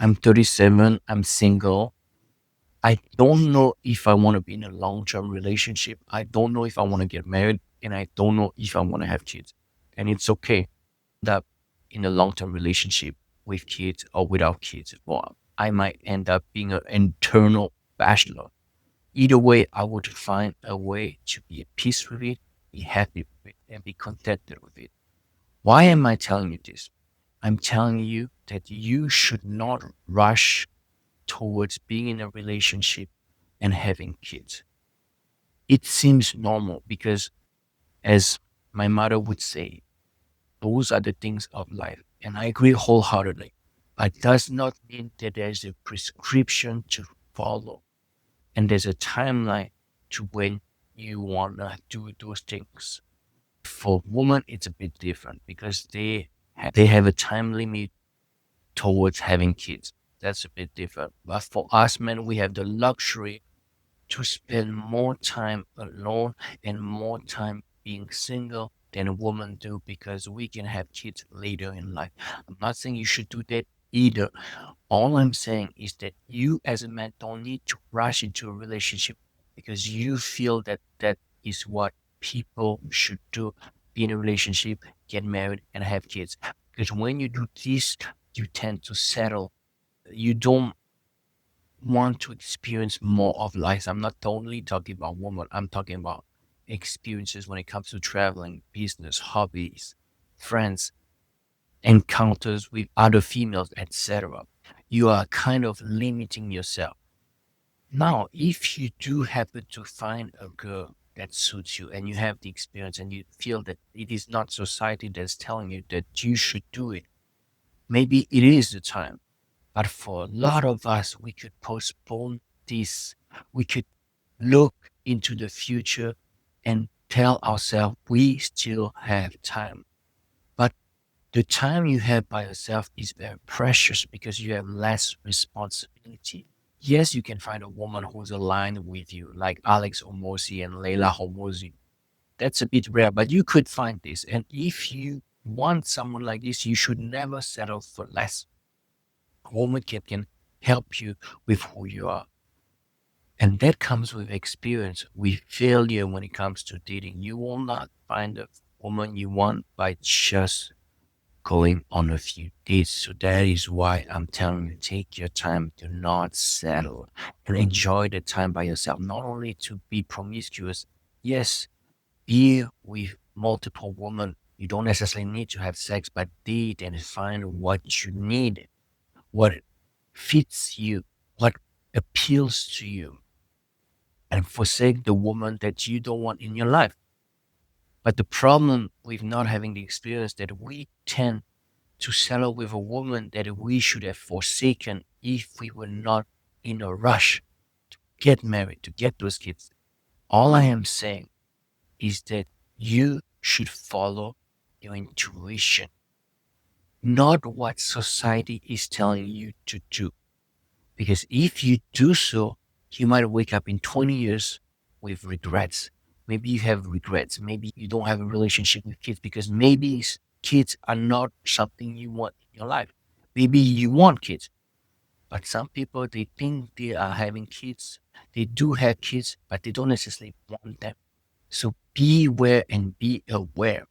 I'm 37. I'm single. I don't know if I want to be in a long-term relationship. I don't know if I want to get married, and I don't know if I want to have kids. And it's okay that in a long-term relationship with kids or without kids. Well, I might end up being an internal bachelor. Either way, I would find a way to be at peace with it, be happy with it, and be contented with it. Why am I telling you this? I'm telling you that you should not rush towards being in a relationship and having kids. It seems normal because, as my mother would say, those are the things of life. And I agree wholeheartedly. But does not mean that there's a prescription to follow and there's a timeline to when you want to do those things. For women, it's a bit different because they have a time limit towards having kids. That's a bit different. But for us men, we have the luxury to spend more time alone and more time being single than women do because we can have kids later in life. I'm not saying you should do that either. All I'm saying is that you as a man don't need to rush into a relationship because you feel that that is what people should do. Be in a relationship, get married, and have kids. Because when you do this, you tend to settle. You don't want to experience more of life. I'm not only talking about women, I'm talking about experiences when it comes to traveling, business, hobbies, friends, encounters with other females, etc. You are kind of limiting yourself. Now, if you do happen to find a girl that suits you and you have the experience and you feel that it is not society that's telling you that you should do it, maybe it is the time. But for a lot of us, we could postpone this. We could look into the future and tell ourselves we still have time. But the time you have by yourself is very precious because you have less responsibility. Yes, you can find a woman who's aligned with you, like Alex Omosi and Leila Homosi. That's a bit rare, but you could find this. And if you want someone like this, you should never settle for less. A woman can help you with who you are. And that comes with experience, with failure when it comes to dating. You will not find a woman you want by just going on a few dates. So that is why I'm telling you, take your time, do not settle, and enjoy the time by yourself. Not only to be promiscuous, yes, be with multiple women. You don't necessarily need to have sex, but date and find what you need, what fits you, what appeals to you, and forsake the woman that you don't want in your life. But the problem with not having the experience that we tend to settle with a woman that we should have forsaken if we were not in a rush to get married, to get those kids. All I am saying is that you should follow your intuition, not what society is telling you to do. Because if you do so, you might wake up in 20 years with regrets. Maybe you have regrets. Maybe you don't have a relationship with kids because maybe kids are not something you want in your life. Maybe you want kids, but some people, they think they are having kids. They do have kids, but they don't necessarily want them. So beware and be aware.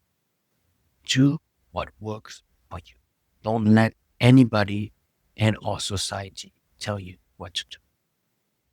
Do what works for you. Don't let anybody and or society tell you what to do.